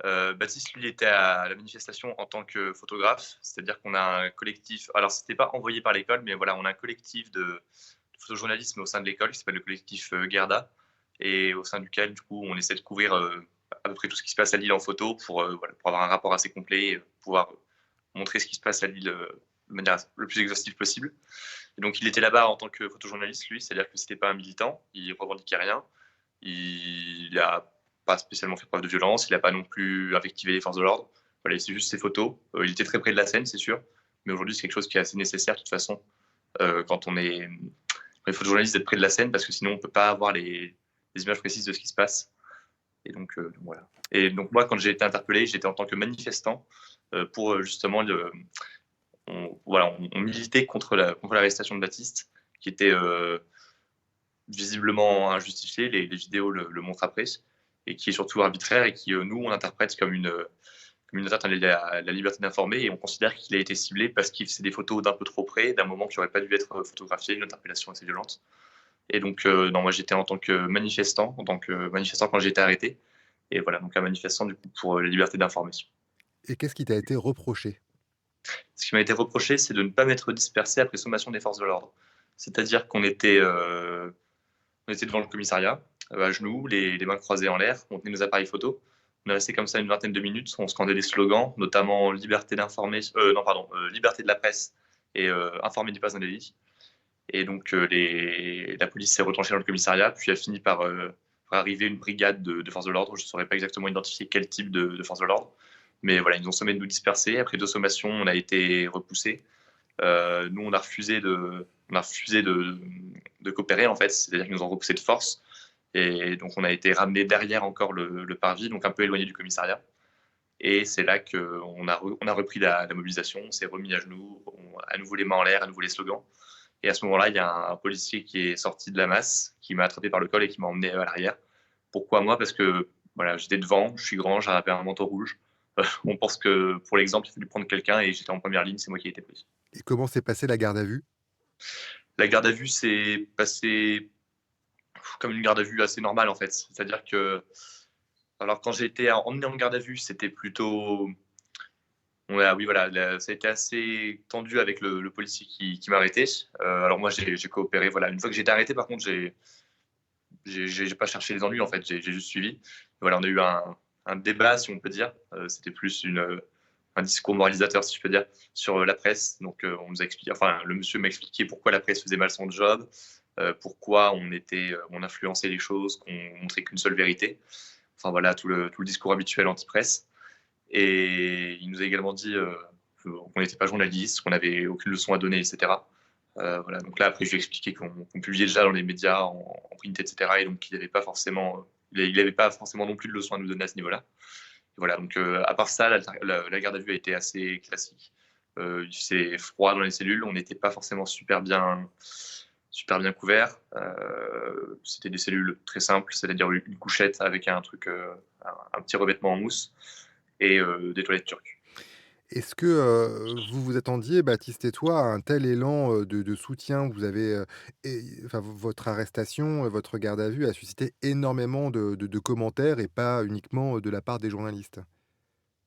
Baptiste, lui, était à la manifestation en tant que photographe, c'est-à-dire qu'on a un collectif. Alors, c'était pas envoyé par l'école, mais voilà, on a un collectif de photojournalisme au sein de l'école qui s'appelle le collectif Gerda, et au sein duquel, du coup, on essaie de couvrir à peu près tout ce qui se passe à Lille en photo voilà, pour avoir un rapport assez complet et pouvoir montrer ce qui se passe à Lille de manière le plus exhaustive possible. Et donc, il était là-bas en tant que photojournaliste, lui, c'est-à-dire que c'était pas un militant, il revendiquait rien, il a pas spécialement fait preuve de violence, il n'a pas non plus invectivé les forces de l'ordre. Voilà, c'est juste ses photos. Il était très près de la scène, c'est sûr, mais aujourd'hui, c'est quelque chose qui est assez nécessaire de toute façon quand on est photojournaliste d'être près de la scène parce que sinon on peut pas avoir les images précises de ce qui se passe. Et donc voilà. Et donc moi, quand j'ai été interpellé, j'étais en tant que manifestant pour justement on militait contre l'arrestation de Baptiste, qui était visiblement injustifiée. Les vidéos le montrent après, et qui est surtout arbitraire et qui nous on interprète comme une atteinte à la liberté d'informer, et on considère qu'il a été ciblé parce qu'il faisait des photos d'un peu trop près, d'un moment qui n'aurait pas dû être photographié, une interpellation assez violente. Et donc, non, moi j'étais en tant que manifestant quand j'ai été arrêté. Et voilà, donc un manifestant du coup pour la liberté d'informer. Et qu'est-ce qui t'a été reproché? Ce qui m'a été reproché, c'est de ne pas m'être dispersé après sommation des forces de l'ordre. C'est-à-dire on était devant le commissariat, à genoux, les mains croisées en l'air, on tenait nos appareils photo. On est resté comme ça une vingtaine de minutes, on scandait des slogans, notamment liberté d'informer, non pardon, liberté de la presse et informer n'est pas un délit. Et donc la police s'est retranchée dans le commissariat, puis a fini par arriver une brigade de forces de l'ordre. Je ne saurais pas exactement identifier quel type de forces de l'ordre, mais voilà, ils nous ont sommé de nous disperser. Après 2 sommations, on a été repoussés. Nous, on a refusé de coopérer en fait, c'est-à-dire qu'ils nous ont repoussés de force. Et donc on a été ramené derrière encore le parvis, donc un peu éloigné du commissariat. Et c'est là on a repris la mobilisation, on s'est remis à genoux, à nouveau les mains en l'air, à nouveau les slogans. Et à ce moment-là, il y a un policier qui est sorti de la masse, qui m'a attrapé par le col et qui m'a emmené à l'arrière. Pourquoi moi? Parce que voilà, j'étais devant, je suis grand, j'avais un manteau rouge. On pense que pour l'exemple, il fallait prendre quelqu'un et j'étais en première ligne, c'est moi qui ai été pris. Et comment s'est passée la garde à vue? La garde à vue s'est passée comme une garde à vue assez normale en fait. C'est-à-dire que, alors quand j'ai été emmené en garde à vue, c'était plutôt, oui voilà, ça a été assez tendu avec le policier qui m'a arrêté. Alors moi j'ai coopéré, voilà. Une fois que j'ai été arrêté, par contre, j'ai pas cherché les ennuis en fait, j'ai juste suivi. Voilà, on a eu un débat, si on peut dire. C'était plus un discours moralisateur, si je peux dire, sur la presse. Donc, on nous a expliqué, enfin, le monsieur m'a expliqué pourquoi la presse faisait mal son job, pourquoi on influençait les choses, qu'on montrait qu'une seule vérité. Enfin voilà, tout le discours habituel anti-presse. Et il nous a également dit qu'on n'était pas journaliste, qu'on n'avait aucune leçon à donner, etc. Voilà, donc là, après, je lui ai expliqué qu'on publiait déjà dans les médias, en print, etc. Et donc, il avait pas forcément non plus de leçons à nous donner à ce niveau-là. Voilà, donc à part ça, la garde à vue a été assez classique. Il faisait froid dans les cellules, on n'était pas forcément super bien couverts. C'était des cellules très simples, c'est-à-dire une couchette avec un petit revêtement en mousse et des toilettes turques. Est-ce que, vous vous attendiez, Baptiste et toi, à un tel élan, de soutien? Vous avez, et enfin, votre arrestation, votre garde à vue a suscité énormément de commentaires et pas uniquement, de la part des journalistes.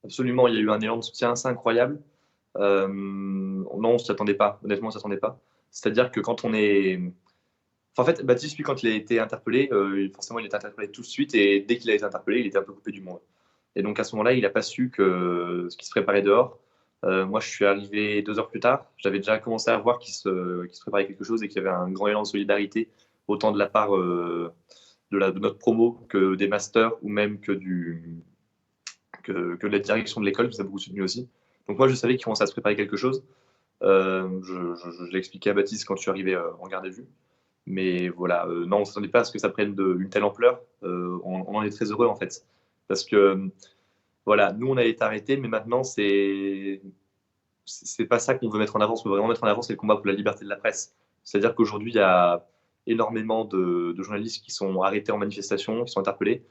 Absolument, il y a eu un élan de soutien assez incroyable. Non, on s'y attendait pas. Honnêtement, on s'y attendait pas. C'est-à-dire que quand on est enfin, en fait, Baptiste, lui, quand il a été interpellé, forcément, il a été interpellé tout de suite et dès qu'il a été interpellé, il était un peu coupé du monde. Et donc à ce moment-là, il a pas su que ce qui se préparait dehors. Moi, je suis arrivé 2 heures plus tard. J'avais déjà commencé à voir qu'il se préparait quelque chose et qu'il y avait un grand élan de solidarité, autant de la part, de notre promo que des masters ou même que de la direction de l'école qui nous a beaucoup soutenu aussi. Donc moi, je savais qu'il commençait à se préparer quelque chose. Je l'ai expliqué à Baptiste quand je suis arrivé en garde à vue. Mais voilà, non, on ne s'attendait pas à ce que ça prenne une telle ampleur. On en est très heureux en fait. Parce que voilà, nous on a été arrêtés, mais maintenant c'est pas ça qu'on veut mettre en avant. Ce qu'on veut vraiment mettre en avant, c'est le combat pour la liberté de la presse. C'est-à-dire qu'aujourd'hui, il y a énormément de journalistes qui sont arrêtés en manifestation, qui sont interpellés.